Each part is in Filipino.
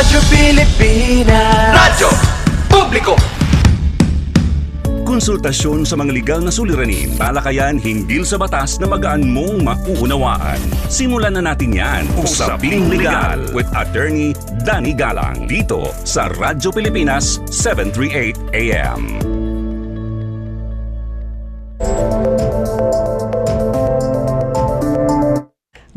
Radyo Pilipinas, Radyo Publiko. Konsultasyon sa mga legal na suliranin, talakayan hinggil sa batas na magaan mong mauunawaan. Simulan na natin yan. Usaping Legal with Attorney Danny Galang dito sa Radyo Pilipinas 738 AM.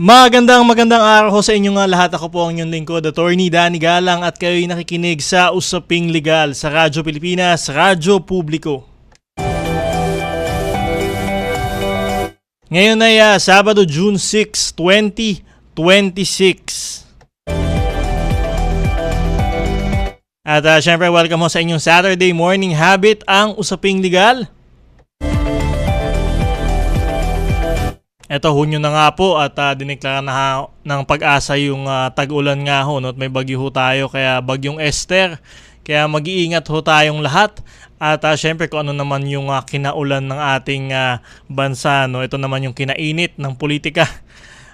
Magandang araw ho sa inyong lahat. Ako po ang inyong lingkod, Attorney Danny Galang, at kayo'y nakikinig sa Usaping Legal sa Radyo Pilipinas, Radyo Publiko. Ngayon ay Sabado, June 6, 2026. At syempre, welcome ho sa inyong Saturday morning habit, ang Usaping Legal. Ito, Hunyo na nga po at dineklara na ng Pag-asa yung tag-ulan nga ho. No? At may bagyo ho tayo, kaya bagyong Esther. Kaya mag-iingat ho tayong lahat. At syempre kung ano naman yung kinaulan ng ating bansa. No? Ito naman yung kinainit ng politika.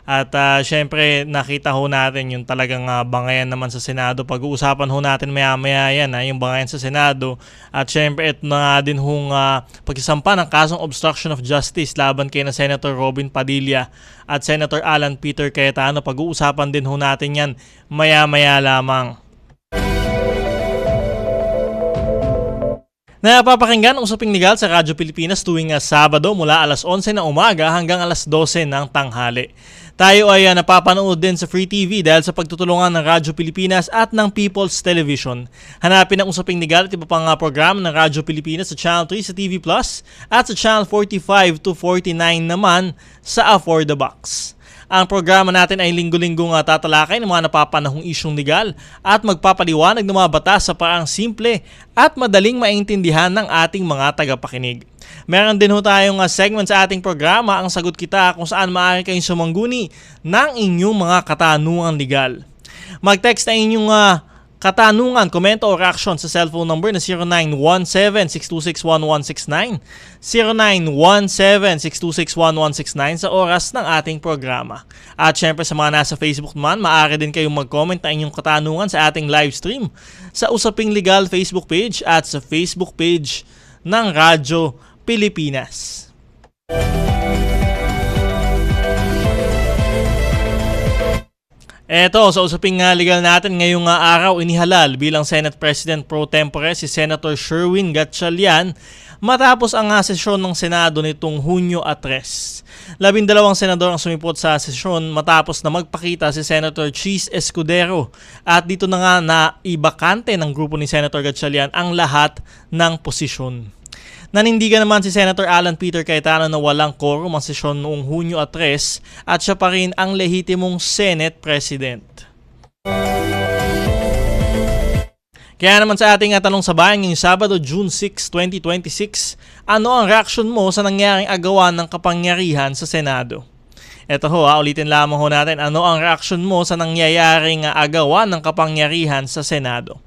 At syempre nakita ho natin yung talagang bangayan naman sa Senado. Pag-uusapan ho natin maya-maya yan, yung bangayan sa Senado. At syempre ito na din hong pagsisampa ng kasong obstruction of justice laban kay na Senator Robin Padilla at Senator Alan Peter Cayetano. Pag-uusapan din ho natin yan maya-maya lamang. Napapakinggan ang Usaping Legal sa Radyo Pilipinas tuwing Sabado mula alas 11 ng umaga hanggang alas 12 ng tanghali. Tayo ay napapanood din sa Free TV dahil sa pagtutulungan ng Radyo Pilipinas at ng People's Television. Hanapin ang Usaping Legal at iba pang programa ng Radyo Pilipinas sa Channel 3 sa TV Plus at sa Channel 45 to 49 naman sa For the Box. Ang programa natin ay linggo-linggong tatalakay ng mga napapanahong isyong legal at magpapaliwanag ng mga batas sa paraang simple at madaling maintindihan ng ating mga tagapakinig. Meron din ho tayong segment sa ating programa, Ang Sagot Kita, kung saan maaari kayong sumangguni ng inyong mga katanungan legal. Mag-text na inyong katanungan, komento o reaction sa cellphone number na 0917-626-1169, 0917-626-1169 sa oras ng ating programa. At syempre sa mga nasa Facebook naman, maaari din kayong mag-comment na inyong katanungan sa ating live stream sa Usaping Legal Facebook page at sa Facebook page ng Radyo Pilipinas. Eto, sa Usaping Legal natin ngayong araw, inihalal bilang Senate President Pro Tempore si Senator Sherwin Gatchalian matapos ang sesyon ng Senado nitong Hunyo 3. 12 senador ang sumipot sa sesyon matapos na magpakita si Senator Cheese Escudero at dito na nga naibakante ng grupo ni Senator Gatchalian ang lahat ng posisyon. Nanindigan naman si Senator Alan Peter Cayetano na walang quorum ang sesyon noong Hunyo 3 at siya pa rin ang lehitimong Senate President. Kaya naman sa ating tanong sa bayan ngayong Sabado, June 6, 2026, ano ang reaksyon mo sa nangyaring agawan ng kapangyarihan sa Senado? Ito ho, ulitin lamang ho natin, ano ang reaksyon mo sa nangyayaring agawan ng kapangyarihan sa Senado?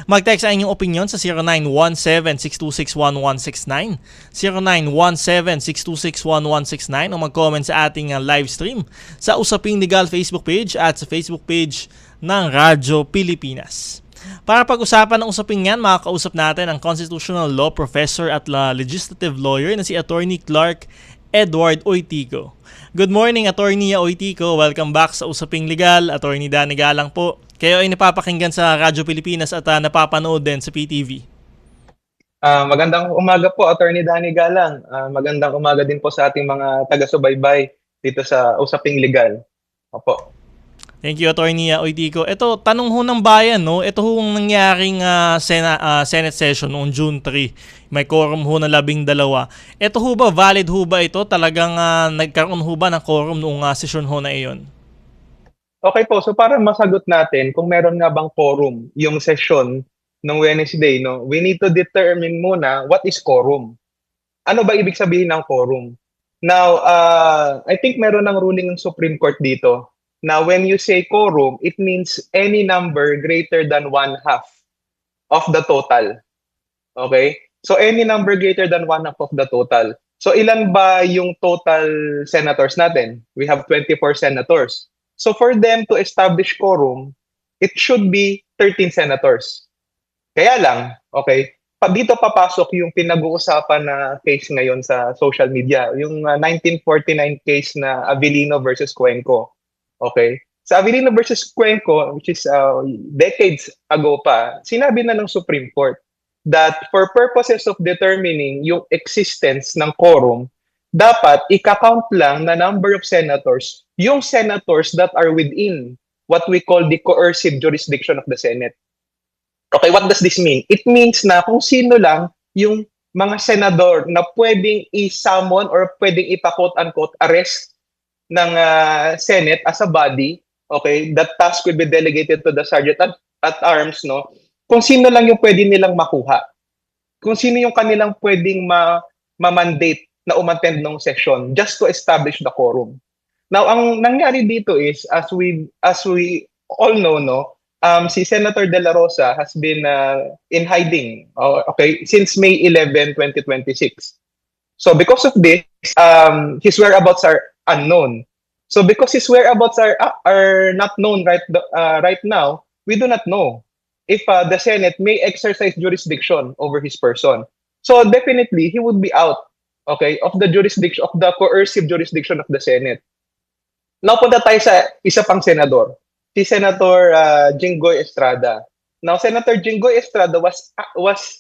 Mag-text sa inyong opinion sa 0917-626-1169, 0917-626-1169 o mag-comment sa ating live stream sa Usaping Legal Facebook page at sa Facebook page ng Radyo Pilipinas. Para pag-usapan ng usaping yan, makakausap natin ang Constitutional Law Professor at Legislative Lawyer na si Attorney Clark Edward Oitico. Good morning, Attorney Oitico. Welcome back sa Usaping Legal. Attorney Danny Galang po. Kayo ay napapakinggan sa Radyo Pilipinas at napapanood din sa PTV. Magandang umaga po, Attorney Danny Galang. Magandang umaga din po sa ating mga taga-subaybay dito sa Usaping Legal. Opo. Thank you, Attorney Oitico. Ito, tanong ho ng bayan, no? Ito ho ang nangyaring Senate session noong June 3. May quorum ho na 12. Ito ho ba, valid ho ba ito? Talagang nagkaroon ho ba ng quorum noong session ho na iyon? Okay po, so para masagot natin kung meron nga bang quorum yung session ng Wednesday, no? We need to determine muna what is quorum. Ano ba ibig sabihin ng quorum? Now, I think meron ng ruling ng Supreme Court dito. Now, when you say quorum, it means any number greater than 1/2 of the total. Okay? So, any number greater than 1/2 of the total. So, ilan ba yung total senators natin? We have 24 senators. So, for them to establish quorum, it should be 13 senators. Kaya lang, okay, dito papasok yung pinag-uusapan na case ngayon sa social media, yung 1949 case na Avellino versus Cuenco. Okay? Sa Avellino versus Cuenco, which is decades ago pa, sinabi na ng Supreme Court that for purposes of determining yung existence ng quorum, dapat ika-count lang na number of senators, yung senators that are within what we call the coercive jurisdiction of the Senate. Okay, what does this mean? It means na kung sino lang yung mga senador na pwedeng i-summon or pwedeng ipa-quote-unquote arrest ng Senate as a body, okay, that task will be delegated to the sergeant at arms, no? Kung sino lang yung pwede nilang makuha. Kung sino yung kanilang pwedeng ma-mandate na umattend ng session just to establish the quorum. Now, ang nangyari dito is, as we all know, no, si Senator De La Rosa has been in hiding, okay, since May 11, 2026. So because of this, his whereabouts are unknown. So because his whereabouts are not known right now, we do not know if the Senate may exercise jurisdiction over his person. So definitely, he would be out, okay, of the jurisdiction, of the coercive jurisdiction of the Senate. Now, punta tayo sa isa pang senador, si Senator Jinggoy Estrada. Now, Senator Jinggoy Estrada was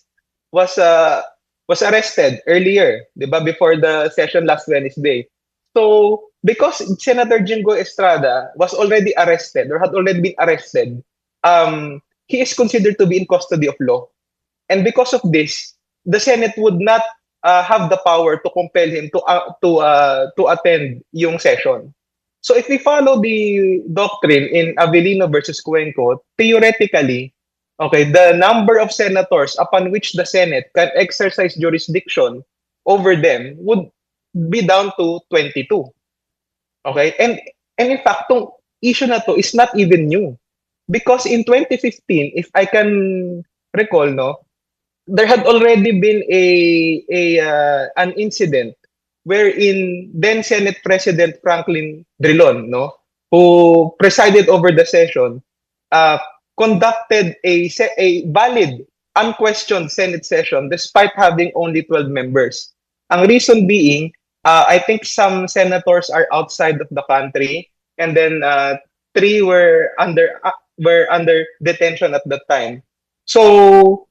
arrested earlier, di ba, before the session last Wednesday. So, because Senator Jinggoy Estrada was already arrested or had already been arrested, he is considered to be in custody of law. And because of this, the Senate would not have the power to compel him to attend yung session. So if we follow the doctrine in Avellino versus Cuenco, theoretically, okay, the number of senators upon which the Senate can exercise jurisdiction over them would be down to 22. Okay? And in fact, tong issue na to is not even new. Because in 2015, if I can recall, no, there had already been an incident wherein then Senate President Franklin Drilon, no, who presided over the session, conducted a valid, unquestioned Senate session despite having only 12 members. Ang reason being, I think some senators are outside of the country, and then 3 were under detention at that time. So,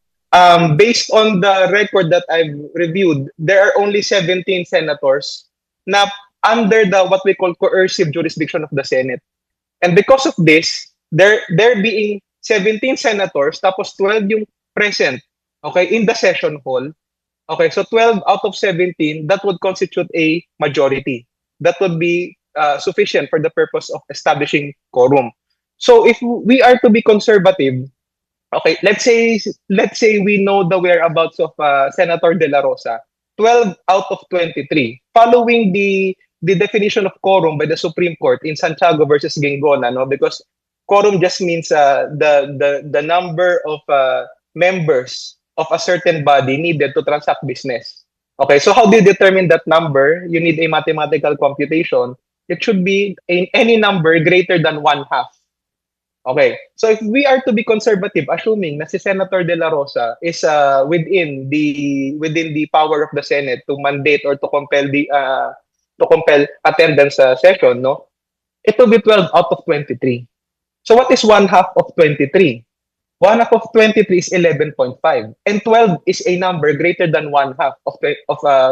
based on the record that I've reviewed, there are only 17 senators na under the what we call coercive jurisdiction of the Senate. And because of this, there being 17 senators, tapos 12 yung present, okay, in the session hall. Okay, so 12 out of 17, that would constitute a majority. That would be sufficient for the purpose of establishing quorum. So if we are to be conservative, okay, let's say we know the whereabouts of Senator De La Rosa, 12 out of 23. Following the definition of quorum by the Supreme Court in Santiago versus Gingona, no, because quorum just means the number of members of a certain body needed to transact business. Okay, so how do you determine that number? You need a mathematical computation. It should be in any number greater than 1/2. Okay, so if we are to be conservative, assuming na si Senator De La Rosa is within the power of the Senate to mandate or to compel attendance sa session, no, it will be 12 out of 23. So what is 1/2 of 23? 1/2 of 23 is 11.5, and 12 is a number greater than 1/2 of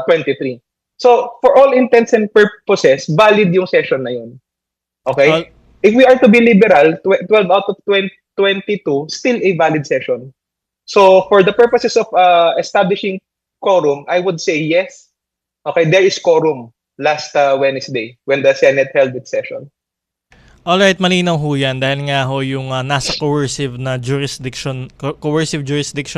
23. So for all intents and purposes, valid yung session na yun. Okay? If we are to be liberal, 12 out of 22, still a valid session. So for the purposes of establishing quorum, I would say yes. Okay, there is quorum last Wednesday when the Senate held its session. Alright, malinaw ho yan dahil nga ho yung nasa coercive jurisdiction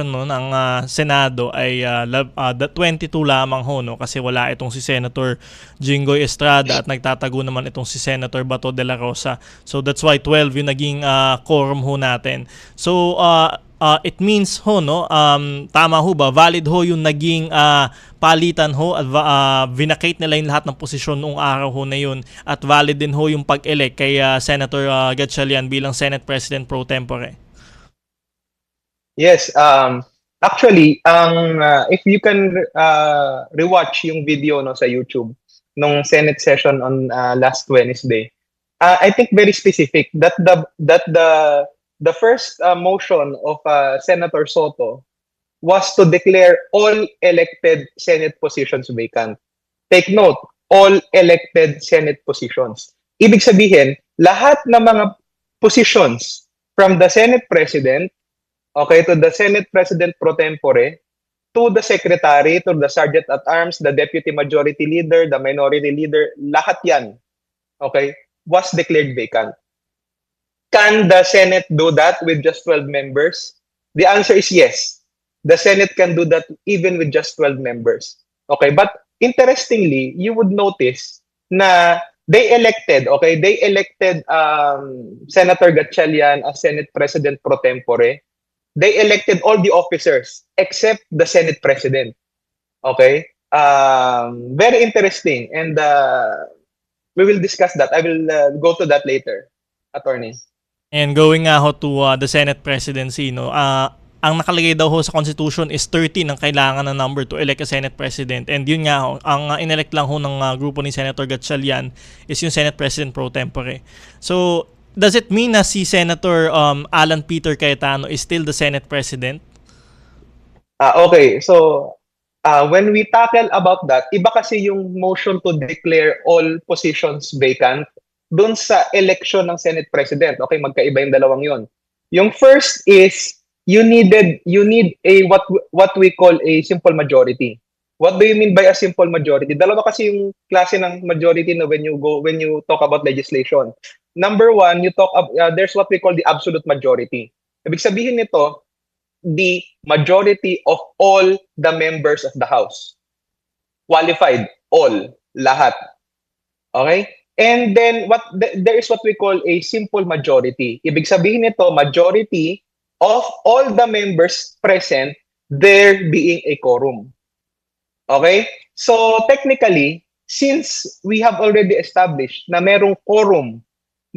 no, ng Senado ay 22 lamang ho, no, kasi wala itong si Senator Jinggoy Estrada at nagtatago naman itong si Senator Bato de la Rosa. So that's why 12 yung naging quorum ho natin. So it means ho, no, tama ho ba, valid ho yung naging palitan ho at vinacate nila yung lahat ng posisyon noong araw ho na yun, at valid din ho yung pag-elect kay Senator Gatchalian bilang Senate President pro tempore. Yes, actually, if you can rewatch yung video no sa YouTube nung Senate session on last Wednesday, I think very specific that the first motion of Senator Soto was to declare all elected Senate positions vacant. Take note, all elected Senate positions. Ibig sabihin, lahat ng mga positions from the Senate President, okay, to the Senate President pro tempore, to the Secretary, to the Sergeant at Arms, the Deputy Majority Leader, the Minority Leader, lahat yan, okay, was declared vacant. Can the Senate do that with just 12 members? The answer is yes. The Senate can do that even with just 12 members. Okay, but interestingly, you would notice na they elected Senator Gatchalian as Senate President pro tempore. They elected all the officers except the Senate President. Okay? Very interesting, and we will discuss that. I will go to that later, Attorney. And going nga ho to the Senate presidency, no, ang nakalagay daw ho sa Constitution is 13 ang kailangan na number to elect a Senate President. And yun nga ho, ang inelect lang ho ng grupo ni Senator Gatchalian is yung Senate President pro tempore. So, does it mean na si Senator Alan Peter Cayetano is still the Senate President? Okay, so when we tackle about that, iba kasi yung motion to declare all positions vacant dun sa election ng Senate President. Okay, magkaiba yung dalawang yon. Yung first is you need a what we call a simple majority. What do you mean by a simple majority? Dalawa kasi yung klase ng majority na when you talk about legislation. Number one, you talk there's what we call the absolute majority. Ibig sabihin nito, the majority of all the members of the House. Qualified, all, lahat. Okay? And then there is what we call a simple majority. Ibig sabihin nito, majority of all the members present, there being a quorum. Okay? So technically, since we have already established na merong quorum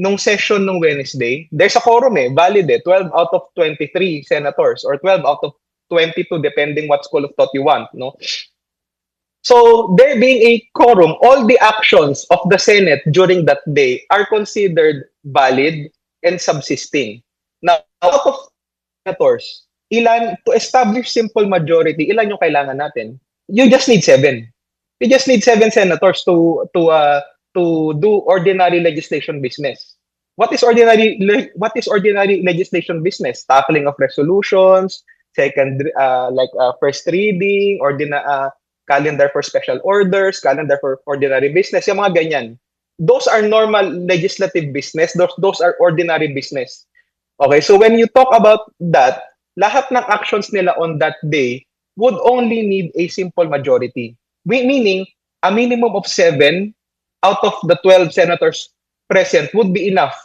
nung session nung Wednesday, there's a quorum valid 12 out of 23 senators or 12 out of 22 depending what school of thought you want, no? So, there being a quorum, all the actions of the Senate during that day are considered valid and subsisting. Now, out of senators, to establish simple majority, ilan yung kailangan natin? You just need 7. You just need 7 senators to do ordinary legislation business. What is ordinary legislation business? Tackling of resolutions, first reading, calendar for special orders, calendar for ordinary business, yung mga ganyan. Those are normal legislative business. Those are ordinary business. Okay, so when you talk about that, lahat ng actions nila on that day would only need a simple majority. Meaning, a minimum of 7 out of the 12 senators present would be enough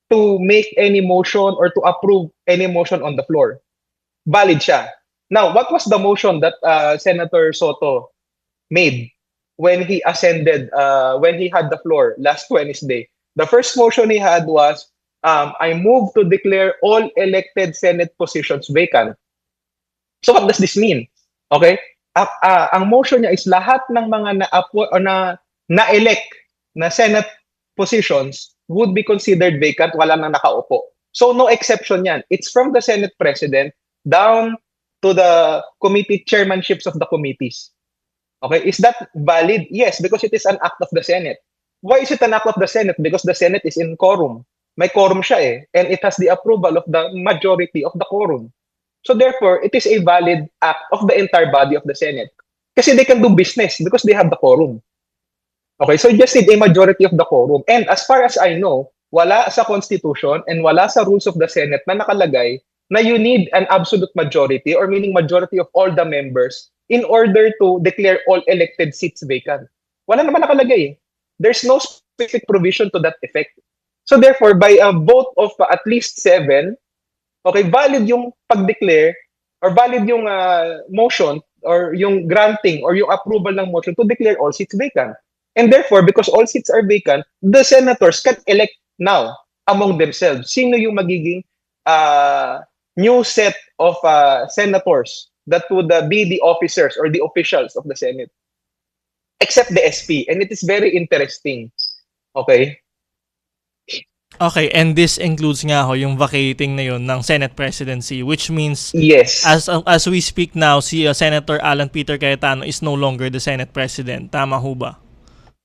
to make any motion or to approve any motion on the floor. Valid siya. Now, what was the motion that Senator Soto made when he ascended, when he had the floor last Wednesday? The first motion he had was, I move to declare all elected Senate positions vacant. So what does this mean? Okay? Ang motion niya is lahat ng mga na-elect na Senate positions would be considered vacant, wala nang nakaupo. So no exception yan. It's from the Senate President down to the committee chairmanships of the committees. Okay, is that valid? Yes, because it is an act of the Senate. Why is it an act of the Senate? Because the Senate is in quorum. May quorum siya and it has the approval of the majority of the quorum. So therefore, it is a valid act of the entire body of the Senate. Kasi they can do business because they have the quorum. Okay, so you just need a majority of the quorum. And as far as I know, wala sa Constitution and wala sa rules of the Senate na nakalagay na you need an absolute majority or meaning majority of all the members in order to declare all elected seats vacant. Wala naman nakalagay. There's no specific provision to that effect. So therefore, by a vote of at least 7, okay, valid yung pag-declare or valid yung motion or yung granting or yung approval ng motion to declare all seats vacant. And therefore, because all seats are vacant, the senators can elect now among themselves. Sino yung magiging new set of senators that would be the officers or the officials of the Senate, except the SP. And it is very interesting. Okay? Okay, and this includes nga ho yung vacating na yun ng Senate presidency, which means Yes. as we speak now, si Senator Alan Peter Cayetano is no longer the Senate president. Tama ho ba?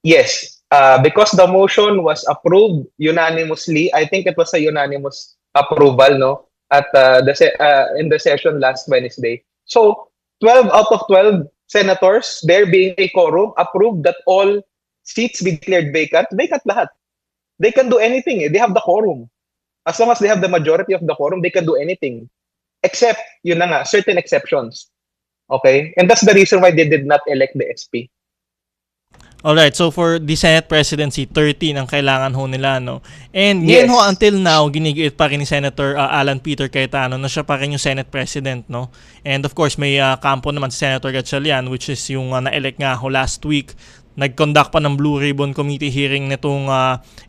Yes. Because the motion was approved unanimously. I think it was a unanimous approval, no? At in the session last Wednesday. So 12 out of 12 senators, there being a quorum, approved that all seats be declared vacant. Vacant lahat. They can do anything. They have the quorum. As long as they have the majority of the quorum, they can do anything. Except, yun na nga, certain exceptions. Okay? And that's the reason why they did not elect the SP. Alright, so for the Senate presidency, 13 ang kailangan ho nila, no? And ngayon ho, until now, ginigiit pa rin ni Senator Alan Peter Cayetano na siya pa rin yung Senate president, no? And of course, may kampo naman si Senator Gatchalian, which is yung na-elect nga ho last week. Nag-conduct pa ng Blue Ribbon Committee hearing nitong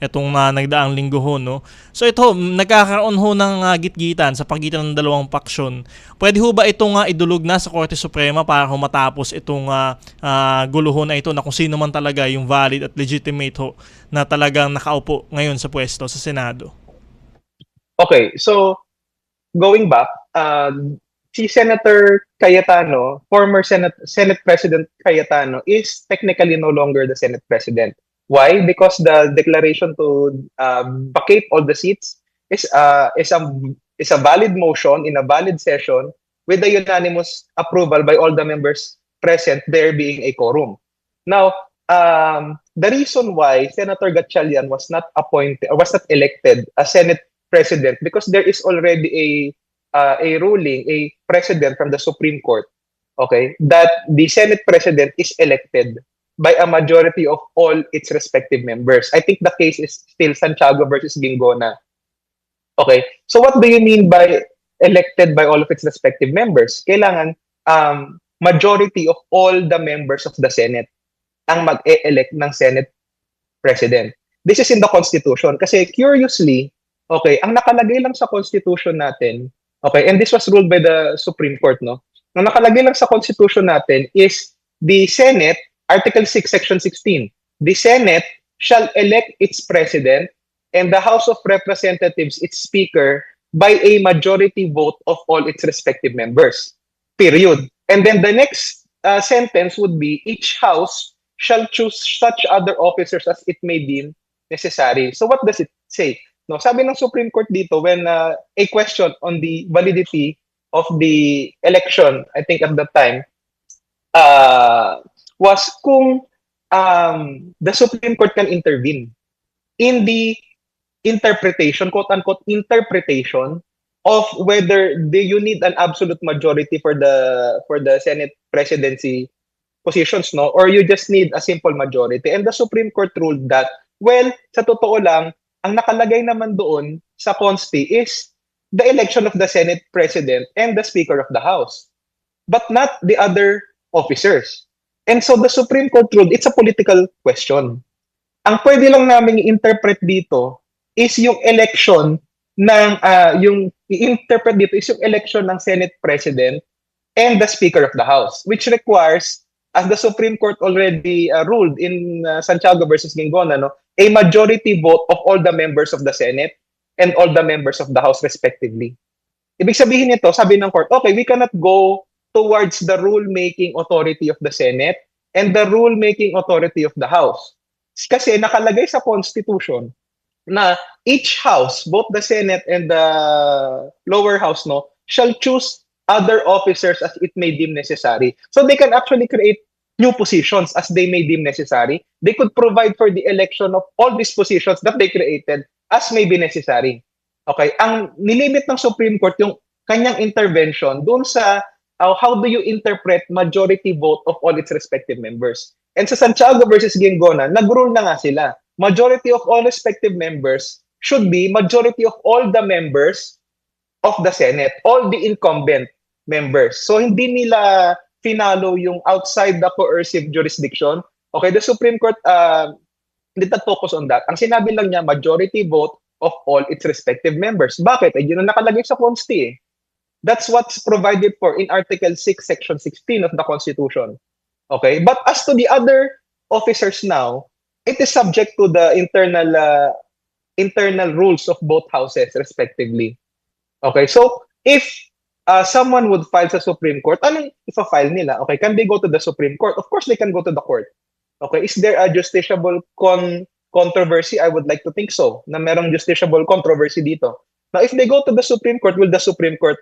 nagdaang linggo ho, no? So ito, nagkakaroon ho ng gitgitan sa pagitan ng dalawang paksyon. Pwede ho ba itong idulog na sa Korte Suprema para ho matapos itong guluho na ito na kung sino man talaga yung valid at legitimate ho na talagang nakaupo ngayon sa pwesto sa Senado? Okay, so going back, si Senator Cayetano, former Senate President Cayetano, is technically no longer the Senate President. Why? Because the declaration to vacate all the seats is a valid motion in a valid session with the unanimous approval by all the members present, there being a quorum. Now, the reason why Senator Gatchalian was not appointed or was not elected as Senate President, because there is already a ruling, a precedent from the Supreme Court, okay, that the Senate President is elected by a majority of all its respective members. I think the case is still Santiago versus Gingona. Okay, so what do you mean by elected by all of its respective members? Kailangan majority of all the members of the Senate ang mag-e-elect ng Senate President. This is in the Constitution. Kasi curiously, okay, ang nakalagay lang sa Constitution natin, okay, and this was ruled by the Supreme Court, no? Ang nakalagay lang sa Constitution natin is the Senate, Article 6, Section 16. The Senate shall elect its president and the House of Representatives its speaker by a majority vote of all its respective members. Period. And then the next sentence would be, each house shall choose such other officers as it may deem necessary. So what does it say? No, sabi ng Supreme Court dito when a question on the validity of the election, I think at that time, was kung the Supreme Court can intervene in the interpretation, quote-unquote, interpretation of whether you need an absolute majority for the Senate presidency positions, no? Or you just need a simple majority. And the Supreme Court ruled that, well, sa totoo lang, ang nakalagay naman doon sa Consti is the election of the Senate President and the Speaker of the House, but not the other officers. And so the Supreme Court ruled it's a political question. Ang pwede lang namin i-interpret dito is yung election ng yung i-interpret dito is yung election ng Senate President and the Speaker of the House, which requires, as the Supreme Court already ruled in Santiago versus Gingona, no, a majority vote of all the members of the Senate and all the members of the House respectively. Ibig sabihin nito, sabi ng court, okay, we cannot go towards the rule-making authority of the Senate and the rule-making authority of the House. Kasi nakalagay sa Constitution na each House, both the Senate and the lower house, no, shall choose other officers as it may deem necessary. So they can actually create new positions as they may deem necessary. They could provide for the election of all these positions that they created as may be necessary. Okay, ang nilimit ng Supreme Court yung kanyang intervention doon sa how do you interpret majority vote of all its respective members. And sa Santiago versus Gingona, nag-rule na nga sila. Majority of all respective members should be majority of all the members of the Senate, all the incumbent members. So hindi nila finalo yung outside the coercive jurisdiction. Okay, the Supreme Court did not focus on that. Ang sinabi lang niya, majority vote of all its respective members. Bakit? Yun ang nakalagay sa Consti eh. That's what's provided for in Article 6, Section 16 of the Constitution. Okay? But as to the other officers now, it is subject to the internal rules of both houses, respectively. Okay? So, if someone would file sa Supreme Court, anong ipa-file nila? Okay, can they go to the Supreme Court? Of course, they can go to the court. Okay, is there a justiciable controversy? I would like to think so, na merong justiciable controversy dito. Now, if they go to the Supreme Court, will the Supreme Court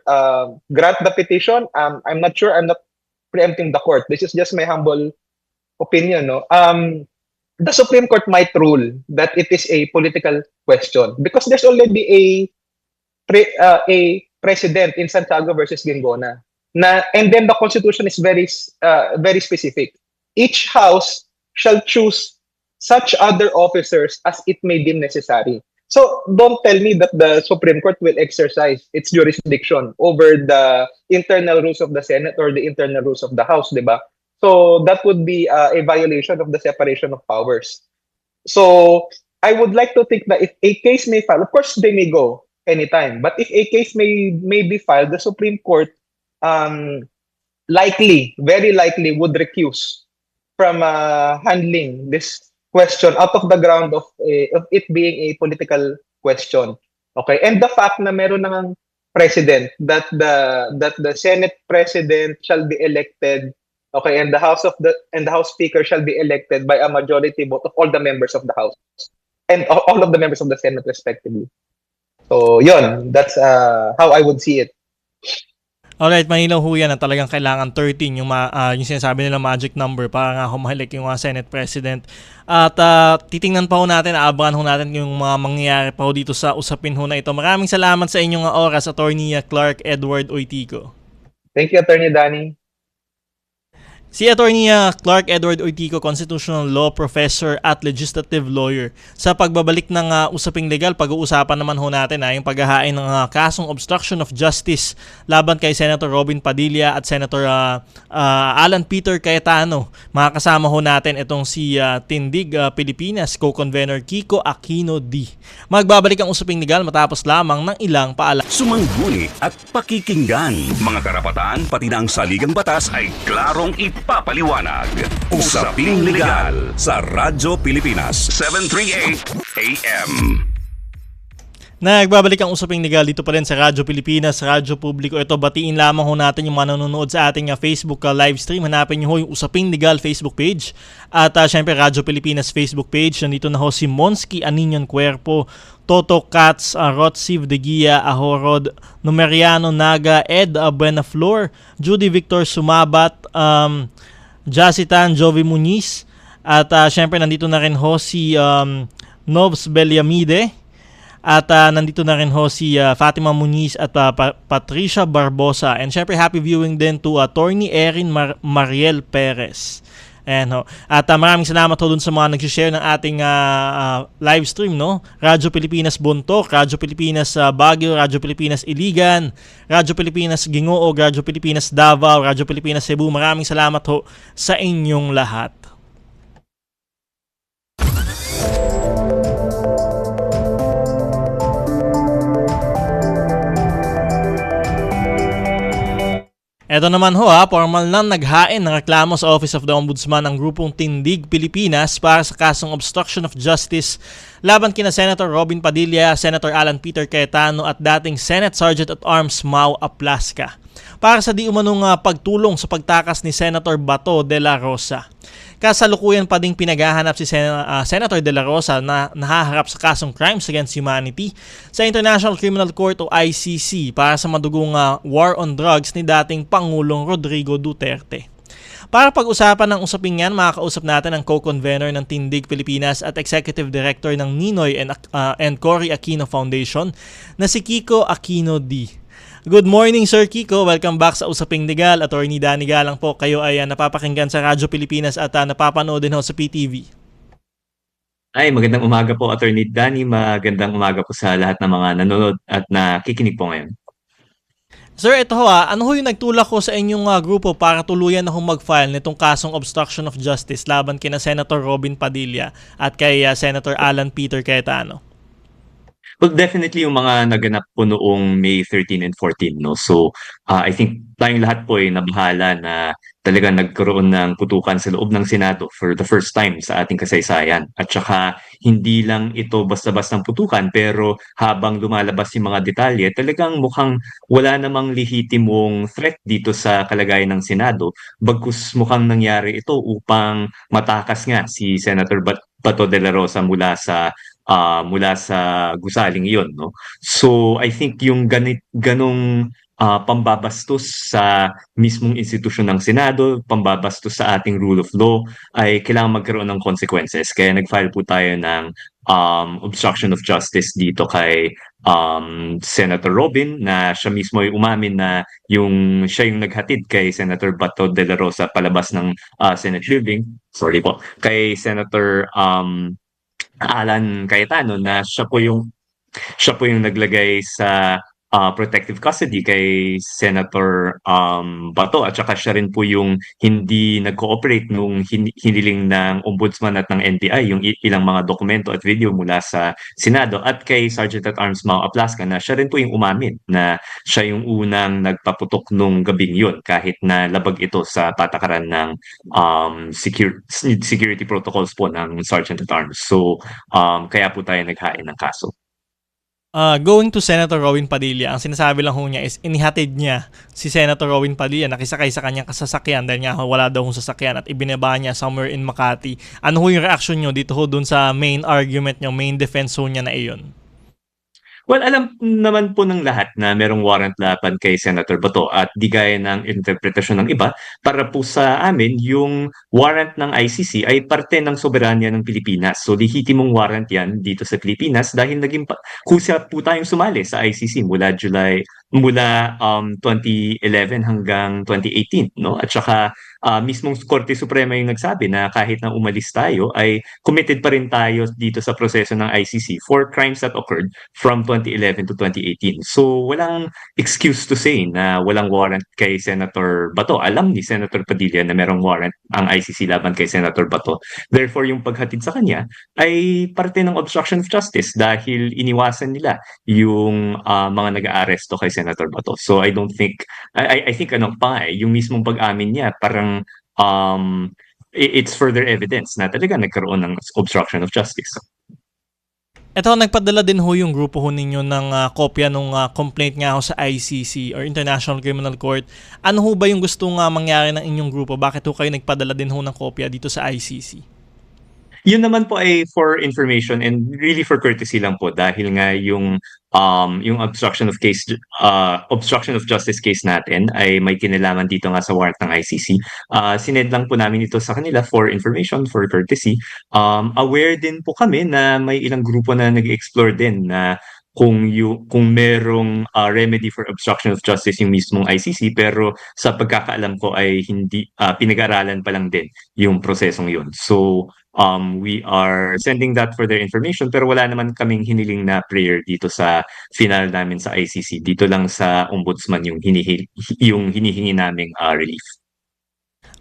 grant the petition? I'm not sure. I'm not preempting the court. This is just my humble opinion. No? The Supreme Court might rule that it is a political question because there's already a precedent in Santiago versus Gingona. And then the Constitution is very specific. Each house shall choose such other officers as it may deem necessary. So don't tell me that the Supreme Court will exercise its jurisdiction over the internal rules of the Senate or the internal rules of the House, diba? So that would be a violation of the separation of powers. So I would like to think that if a case may file, of course they may go anytime, but if a case may be filed, the Supreme Court very likely would recuse from handling this question out of the ground of it being a political question. Okay, and the fact na meron nang president that the Senate president shall be elected, okay, and the House Speaker shall be elected by a majority vote of all the members of the House and all of the members of the Senate respectively. So, yun, that's how I would see it. Alright, mahinaw ho yan na talagang kailangan 13 yung sinasabi nila magic number para nga humalik yung Senate President. At titingnan pa ho natin, aabangan ho natin yung mga mangyayari pa ho dito sa usapin ho na ito. Maraming salamat sa inyong oras, Attorney Clark Edward Oitico. Thank you, Attorney Danny. Si Attorney Clark Edward Oitico, Constitutional Law Professor at Legislative Lawyer. Sa pagbabalik ng usaping legal, pag-uusapan naman ho natin yung paghahain ng kasong obstruction of justice laban kay Senator Robin Padilla at Senator Alan Peter Cayetano. Makakasama ho natin itong si Tindig Pilipinas Co-Convener Kiko Aquino D. Magbabalik ang usaping legal matapos lamang ng ilang paalala. Sumangguni at pakikinggan. Mga karapatan pati na ang saligang batas ay klarong ipapaliwanag. Usaping Legal sa Radyo Pilipinas 738 AM. Nagbabalik ang usaping legal dito pa rin sa Radyo Pilipinas, Radyo Publiko. Ito, batiin lamang ho natin yung manonood sa ating Facebook live stream. Hanapin nyo ho yung Usaping Legal Facebook page. At syempre, Radyo Pilipinas Facebook page. Nandito na ho si Monsky Aninion Cuerpo, Toto Katz, Rotsiv De Gia, Ahorod, Numeriano Naga, Ed Buenaflor, Judy Victor Sumabat, Jacitan Jovi Muniz. At syempre, nandito na rin ho si Novs Beliamide. At nandito na rin ho si Fatima Muniz at Patricia Barbosa. And syempre happy viewing din to Attorney Erin Mariel Perez. Ayan ho. At maraming salamat ho dun sa mga nag-share ng ating live stream, no? Radyo Pilipinas Bontoc, Radyo Pilipinas Baguio, Radyo Pilipinas Iligan, Radyo Pilipinas Gingoog, Radyo Pilipinas Davao, Radyo Pilipinas Cebu. Maraming salamat ho sa inyong lahat. Ito naman ho formal na naghain ng reklamo sa Office of the Ombudsman ang grupong Tindig Pilipinas para sa kasong obstruction of justice laban kina Senator Robin Padilla, Senator Alan Peter Cayetano at dating Senate Sergeant at Arms Mau Aplasca para sa di umanong pagtulong sa pagtakas ni Senator Bato de la Rosa. Kasalukuyan pa ding pinaghahanap si Senator De La Rosa na nahaharap sa kasong Crimes Against Humanity sa International Criminal Court o ICC para sa madugong war on drugs ni dating Pangulong Rodrigo Duterte. Para pag-usapan ng usaping yan, makakausap natin ang co-convener ng Tindig Pilipinas at Executive Director ng Ninoy and Cory Aquino Foundation na si Kiko Aquino D. Good morning, Sir Kiko. Welcome back sa Usaping Legal. Attorney Danny Galang po. Kayo ay napapakinggan sa Radyo Pilipinas at napapanood din ho sa PTV. Ay, magandang umaga po, Attorney Danny. Magandang umaga po sa lahat ng mga nanonood at nakikinig po ngayon. Sir, ito ho ano ho yung nagtulak ko sa inyong grupo para tuluyan na mag-file nitong kasong obstruction of justice laban kina Senator Robin Padilla at kay Senator Alan Peter Cayetano? Well, definitely yung mga naganap po noong May 13 and 14, no? So, I think tayong lahat po ay nabahala na talagang nagkaroon ng putukan sa loob ng Senado for the first time sa ating kasaysayan. At saka, hindi lang ito basta-bastang putukan, pero habang lumalabas yung mga detalye, talagang mukhang wala namang lehitimong threat dito sa kalagayan ng Senado, bagkus mukhang nangyari ito upang matakas nga si Senator Bato de la Rosa mula sa gusaling iyon, no? So I think yung ganong pambabastos sa mismong institusyon ng Senado, pambabastos sa ating rule of law ay kailangan magkaroon ng consequences. Kaya nag-file po tayo ng obstruction of justice dito kay Senator Robin, na siya mismo ay umamin na siya yung naghatid kay Senator Bato de la Rosa palabas ng Senate building. Sorry po. Kay Senator Alan Cayetano, na siya po yung naglagay sa protective custody kay Senator Bato, at saka siya rin po yung hindi nag-cooperate nung hiniling ng Ombudsman at ng NBI yung ilang mga dokumento at video mula sa Senado, at kay Sergeant at Arms Mau Aplasca, na siya rin po yung umamin na siya yung unang nagpaputok nung gabing yun kahit na labag ito sa patakaran ng security protocols po ng Sergeant at Arms. So kaya po tayo naghain ng kaso. Going to Senator Robin Padilla, ang sinasabi lang ho niya is inihatid niya si Senator Robin Padilla, nakisakay sa kanyang kasasakyan dahil nga wala daw hong sasakyan, at ibinaba niya somewhere in Makati. Ano ho yung reaction niyo dito ho dun sa main argument niyo, main defense ho niya na iyon? Well, alam naman po ng lahat na merong warrant laban kay Senator Bato, at di gaya ng interpretasyon ng iba, para po sa amin, yung warrant ng ICC ay parte ng soberanya ng Pilipinas. So, lehitimong warrant yan dito sa Pilipinas dahil kusa po tayong sumali sa ICC mula 2011 hanggang 2018, no? At saka mismong Korte Suprema yung nagsabi na kahit na umalis tayo ay committed pa rin tayo dito sa proseso ng ICC for crimes that occurred from 2011 to 2018. So walang excuse to say na walang warrant kay Senator Bato. Alam ni Senator Padilla na merong warrant ang ICC laban kay Senator Bato. Therefore, yung paghatid sa kanya ay parte ng obstruction of justice dahil iniwasan nila yung mga nag-aaresto kay Senator Bato. So I don't think, I think yung mismong pag-amin niya parang it's further evidence na talaga nagkaroon ng obstruction of justice. Ito, nagpadala din ho yung grupo ho ninyo ng kopya ng complaint nga ho sa ICC or International Criminal Court. Ano ho ba yung gusto nga mangyari ng inyong grupo? Bakit ho kayo nagpadala din ho ng kopya dito sa ICC? Yun naman po ay for information and really for courtesy lang po, dahil nga yung obstruction of justice case natin ay may kinalaman dito nga sa warrant ng ICC. Sinend lang po namin ito sa kanila for information, for courtesy. Aware din po kami na may ilang grupo na nag-explore din na kung merong remedy for obstruction of justice yung mismong ICC, pero sa pagkakaalam ko ay hindi pinag-aralan pa lang din yung prosesong yun. So we are sending that for their information, pero wala naman kaming hiniling na prayer dito sa final namin sa ICC. Dito lang sa Ombudsman yung hinihingi naming relief.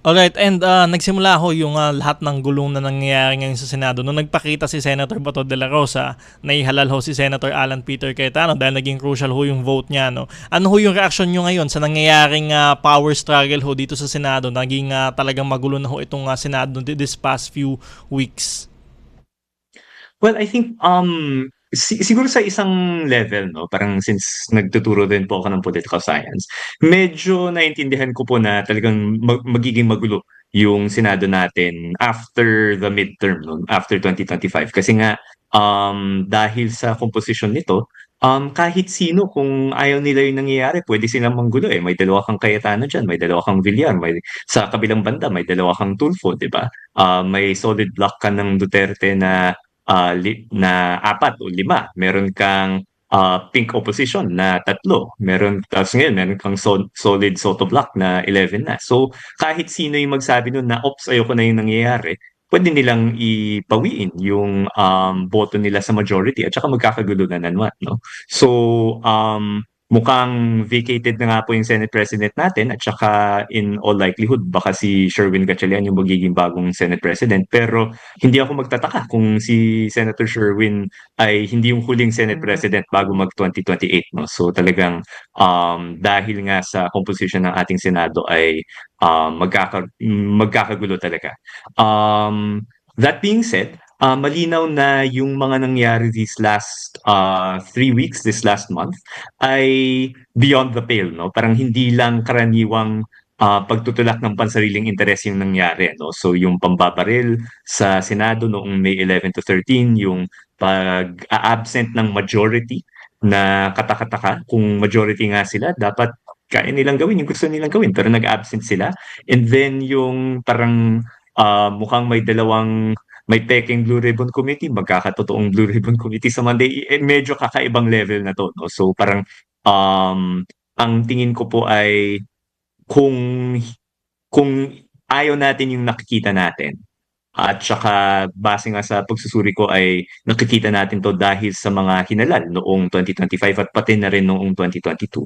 Alright, and nagsimula ho yung lahat ng gulong na nangyayari ngayon sa Senado. Nung nagpakita si Senator Bato de la Rosa, naihalal ho si Senator Alan Peter Cayetano dahil naging crucial ho yung vote niya. No? Ano ho yung reaction nyo ngayon sa nangyayaring power struggle ho dito sa Senado? Naging talagang magulo na ho itong Senado this past few weeks. Well, I think siguro sa isang level, no, parang since nagtuturo din po ako ng political science, medyo naintindihan ko po na talagang magiging magulo yung Senado natin after the midterm, no, after 2025. Kasi nga dahil sa composition nito, kahit sino, kung ayaw nila yung nangyayari, pwede silang manggulo eh. May dalawa kang Cayetano dyan, may dalawa kang Villar, sa kabilang banda, may dalawa kang Tulfo, di ba? May solid block ka ng Duterte na na 4 o 5. Meron kang pink opposition na 3. Tapos ngayon, meron kang solid Soto block na 11 na. So, kahit sino yung magsabi nun na, ops, ayoko na yung nangyayari, pwede nilang ipawiin yung boto nila sa majority at saka magkakagulo na naman, no? So, mukhang vacated na nga po yung Senate President natin at saka in all likelihood baka si Sherwin Gatchalian yung magiging bagong Senate President. Pero hindi ako magtataka kung si Senator Sherwin ay hindi yung huling Senate President bago mag 2028, no? So talagang dahil nga sa composition ng ating Senado ay magkakagulo talaga. That being said, malinaw na yung mga nangyari these last 3 weeks, this last month, ay beyond the pale, no? Parang hindi lang karaniwang pagtutulak ng pansariling interes yung nangyari, no? So yung pambabaril sa Senado noong May 11 to 13, yung pag-absent ng majority na katakataka, kung majority nga sila, dapat kaya nilang gawin yung gusto nilang gawin, pero nag-absent sila. And then yung parang mukhang may peking Blue Ribbon Committee, magkakatotoong Blue Ribbon Committee sa Monday, medyo kakaibang level na to, no? So parang ang tingin ko po ay kung ayaw natin yung nakikita natin, at saka base nga sa pagsusuri ko ay nakikita natin to dahil sa mga hinalal noong 2025 at pati na rin noong 2022.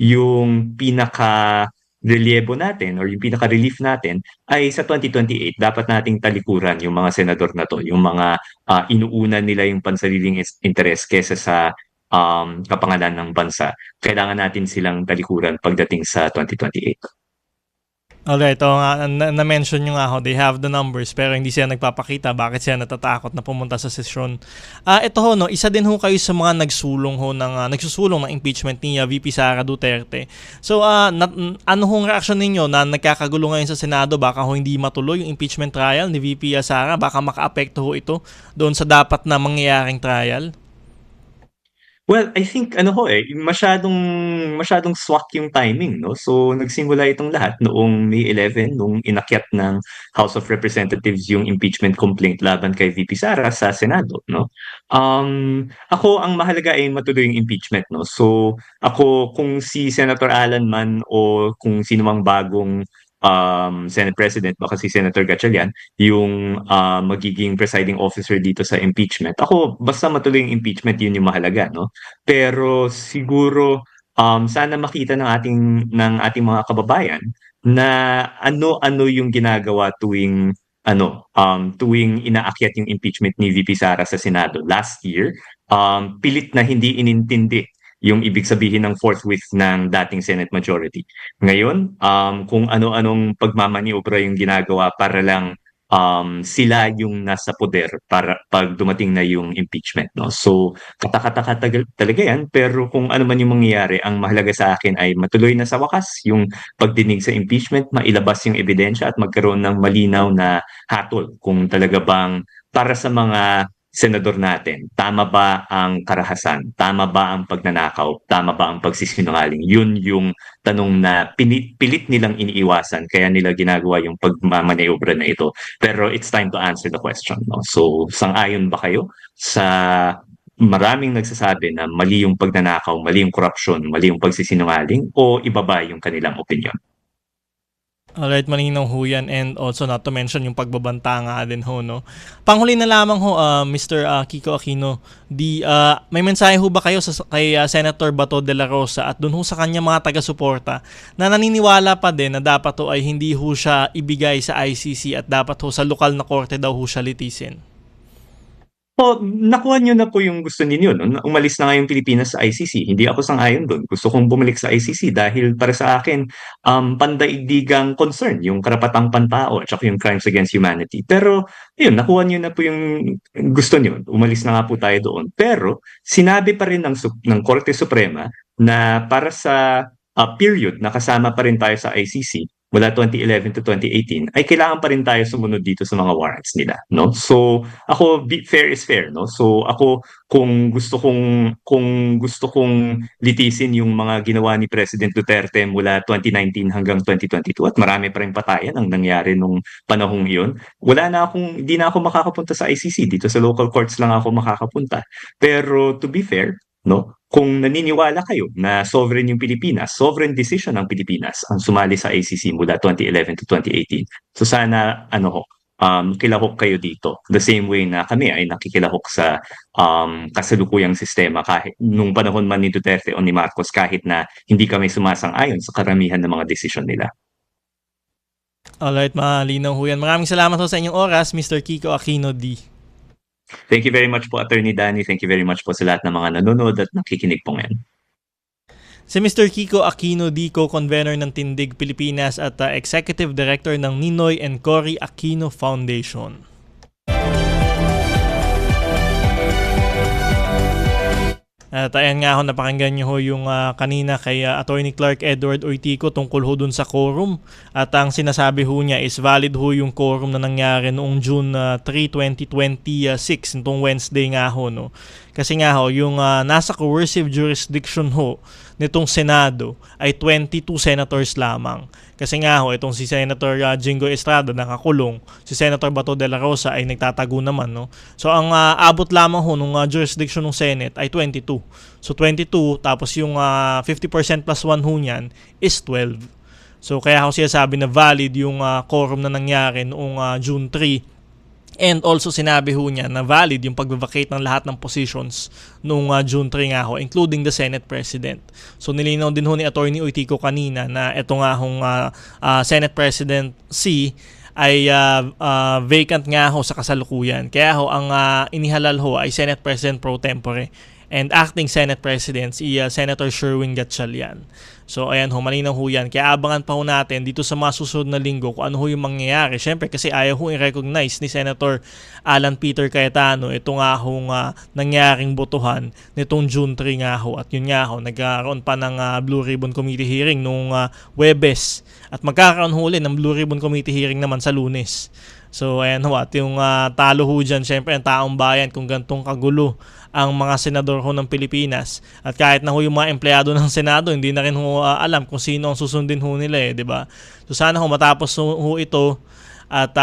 Yung pinaka-relievo natin or yung pinaka-relief natin ay sa 2028 dapat nating talikuran yung mga senador na to, yung mga inuuna nila yung pansariling interes kesa sa kapangalan ng bansa. Kailangan natin silang talikuran pagdating sa 2028. Alright, ito nga, na-mention nyo nga ho, they have the numbers pero hindi sila nagpapakita bakit sila natatakot na pumunta sa sesyon. Ito ho, no, isa din ho kayo sa mga nagsusulong ng impeachment ni VP Sara Duterte. So, ano hong reaction ninyo na nagkakagulo ngayon sa Senado? Baka ho hindi matuloy yung impeachment trial ni VP Sara? Baka maka-apekto ho ito doon sa dapat na mangyayaring trial? Well, I think masyadong swak yung timing, no? So nagsimula itong lahat noong May 11 nung inakyat ng House of Representatives yung impeachment complaint laban kay VP Sara sa Senado, no? Ako ang mahalaga ay matuloy yung impeachment, no? So ako kung si Senator Alan man o kung sino mang bagong Senate President, baka si Senator Gatchalian, yung magiging presiding officer dito sa impeachment. Ako, basta matuloy yung impeachment, yun yung mahalaga, no? Pero siguro sana makita ng ating mga kababayan na ano-ano yung ginagawa tuwing inaakyat yung impeachment ni VP Sara sa Senado last year. Pilit na hindi inintindi yung ibig sabihin ng forthwith ng dating Senate majority. Ngayon, kung ano-anong pagmamaniobra yung ginagawa para lang sila yung nasa poder para pag dumating na yung impeachment, no? So katakataka talaga yan, pero kung ano man yung mangyayari, ang mahalaga sa akin ay matuloy na sa wakas yung pagdinig sa impeachment, mailabas yung ebidensya at magkaroon ng malinaw na hatol kung talaga bang para sa mga senador natin, tama ba ang karahasan? Tama ba ang pagnanakaw? Tama ba ang pagsisinungaling? Yun yung tanong na pilit nilang iniiwasan, kaya nila ginagawa yung pagmamaniobra na ito. Pero it's time to answer the question, no? So, sang-ayon ba kayo sa maraming nagsasabi na mali yung pagnanakaw, mali yung korupsyon, mali yung pagsisinungaling, o iba ba yung kanilang opinion? Alright, malinaw ho yan, and also not to mention yung pagbabanta nga din ho, no? Panghuli na lamang ho, Mr. Kiko Aquino, may mensahe ho ba kayo kay Senator Bato de la Rosa at dun ho sa kanya mga taga-suporta na naniniwala pa din na dapat ho ay hindi ho siya ibigay sa ICC at dapat ho sa lokal na korte daw ho siya litisin? Nakuha niyo na po yung gusto ninyo, no? Umalis na nga yung Pilipinas sa ICC. Hindi ako sang-ayon doon. Gusto kong bumalik sa ICC dahil para sa akin, pandaigdigang concern, yung karapatang pantao at saka yung crimes against humanity. Pero, yun, nakuha niyo na po yung gusto niyo. Umalis na nga po tayo doon. Pero, sinabi pa rin ng Korte Suprema na para sa period na kasama pa rin tayo sa ICC, mula 2011 to 2018, ay kailangan pa rin tayo sumunod dito sa mga warrants nila, no? So, ako, fair is fair, no? So, ako, kung gusto kong litisin yung mga ginawa ni President Duterte mula 2019 hanggang 2022 at marami pa rin patayan ang nangyari nung panahong iyon, hindi na ako makakapunta sa ICC. Dito sa local courts lang ako makakapunta. Pero to be fair, no? Kung naniniwala kayo na sovereign yung Pilipinas, sovereign decision ng Pilipinas ang sumali sa ICC mula 2011 to 2018. So sana kilahok kayo dito. The same way na kami ay nakikilahok sa kasalukuyang sistema kahit nung panahon man ni Duterte o ni Marcos kahit na hindi kami sumasang-ayon sa karamihan ng mga desisyon nila. Alright, malinaw ho yan. Maraming salamat ho sa inyong oras, Mr. Kiko Aquino D. Thank you very much po, Attorney Danny. Thank you very much po sa lahat ng mga nanonood at nakikinig po ngayon. Si Mr. Kiko Aquino D, co-convener ng Tindig Pilipinas at Executive Director ng Ninoy and Cory Aquino Foundation. At ayan nga ho, napakinggan nyo ho yung kanina kay Attorney Clark Edward Oitico tungkol ho dun sa quorum. At ang sinasabi ho niya is valid ho yung quorum na nangyari noong June 3, 2026, itong Wednesday nga ho. No? Kasi nga ho, yung nasa coercive jurisdiction ho nitong Senado ay 22 senators lamang. Kasi nga ho, itong si Senator Jingo Estrada nakakulong, si Senator Bato de la Rosa ay nagtatago naman. No? So ang abot lamang ho nung jurisdiction ng Senate ay 22. So 22 tapos yung 50% plus 1 ho niyan is 12. So kaya ho siya sabi na valid yung quorum na nangyari noong June 3. And also sinabi ho niya na valid yung pag-vacate ng lahat ng positions noong June 3 nga ho, including the Senate President. So nilinaw din ho ni Attorney Oitico kanina na ito nga hong Senate President C ay vacant nga ho sa kasalukuyan. Kaya ho ang inihalal ho ay Senate President pro tempore and acting Senate President si Senator Sherwin Gatchalian. So ayan ho, malinaw ho yan. Kaya abangan pa ho natin dito sa mga susunod na linggo kung ano ho yung mangyayari. Siyempre kasi ayaw ho i-recognize ni Senator Alan Peter Cayetano ito nga hong nangyaring botohan nitong June 3 nga ho. At yun nga ho, nagkaroon pa ng Blue Ribbon Committee hearing nung Webes. At magkakaroon ho ulit ng Blue Ribbon Committee hearing naman sa Lunes. So ayan ho, at yung talo ho dyan, syempre ang taong bayan kung gantong kagulo ang mga senador ho ng Pilipinas. At kahit na ho yung mga empleyado ng Senado, hindi na rin ho alam kung sino ang susundin ho nila di ba? So sana ho matapos ho ito at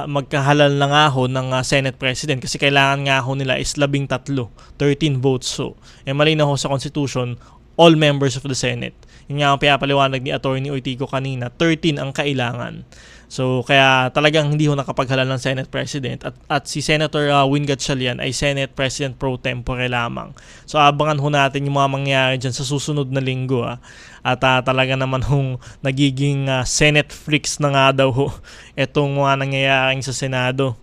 magkahalal na nga ho ng Senate President kasi kailangan nga ho nila is 13, 13 votes. So malinaw ho sa Constitution, all members of the Senate. Yun nga ang pinapaliwanag ni Attorney Oitico kanina, 13 ang kailangan. So kaya talagang hindi ho nakapaghalal ng Senate President at si Senator Win Gatchalian ay Senate President pro tempore lamang. So abangan ho natin yung mga mangyayari dyan sa susunod na linggo. At talaga naman hong nagiging Senate freaks na nga daw ho itong mga nangyayaring sa Senado.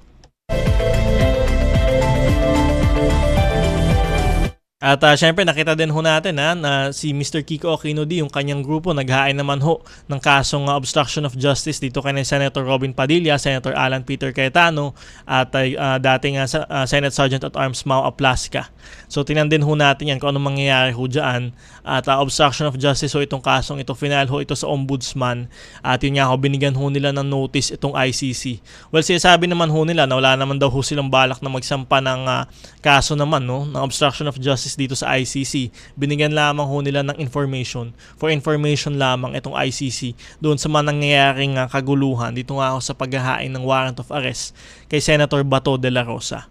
At syempre nakita din ho natin na si Mr. Kiko Aquino D, yung kanyang grupo, naghain naman ho ng kasong obstruction of justice dito kay Senator Robin Padilla, Senator Alan Peter Cayetano at dating Senate Sergeant at Arms Mau Aplasca. So tingnan din ho natin yan kung anong mangyayari ho dyan. At obstruction of justice ho itong kasong ito, final ho ito sa Ombudsman. At yun nga ho, binigyan ho nila ng notice itong ICC. Well, sinasabi naman ho nila na wala naman daw ho silang balak na magsampa ng kaso naman ng obstruction of justice dito sa ICC. Binigyan lamang ho nila ng information. For information lamang itong ICC doon sa mga nangyayaring kaguluhan dito nga ho sa paghahain ng warrant of arrest kay Senator Bato de la Rosa.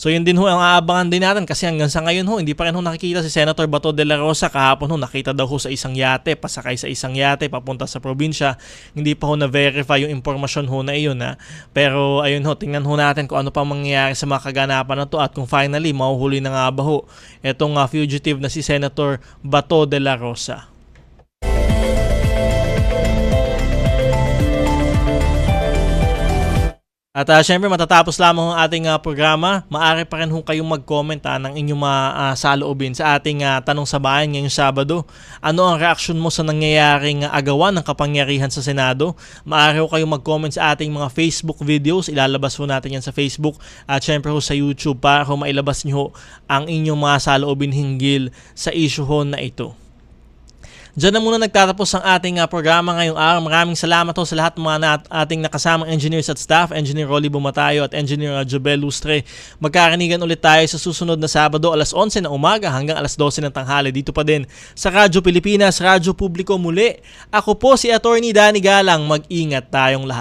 So yun din ho ang aabangan din natin kasi hanggang sa ngayon ho, hindi pa rin ho nakikita si Senator Bato de la Rosa. Kahapon ho, nakita daw ho sa isang yate, pasakay sa isang yate, papunta sa probinsya. Hindi pa ho na-verify yung impormasyon ho na iyon. Pero ayun ho, tingnan ho natin kung ano pa mangyayari sa mga kaganapan na to at kung finally, mahuhuli na nga ba ho itong fugitive na si Senator Bato de la Rosa. At syempre matatapos lamang ang ating programa. Maaari pa rin ho kayong mag-comment ng inyong saloobin sa ating Tanong sa Bayan ngayong Sabado. Ano ang reaksyon mo sa nangyayaring agawan ng kapangyarihan sa Senado? Maaari ho kayong mag-comment sa ating mga Facebook videos. Ilalabas ho natin yan sa Facebook at syempre ho sa YouTube para ho mailabas nyo ang inyong mga saloobin hinggil sa issue ho na ito. Diyan na muna nagtatapos ang ating programa ngayong araw. Maraming salamat ho sa lahat ng mga ating nakasamang engineers at staff, Engineer Rolly Bumatayo at Engineer Jobel Lustre. Magkarinigan ulit tayo sa susunod na Sabado, alas 11 ng umaga hanggang alas 12 ng tanghali. Dito pa din sa Radyo Pilipinas, Radyo Publiko muli. Ako po si Attorney Danny Galang. Mag-ingat tayong lahat.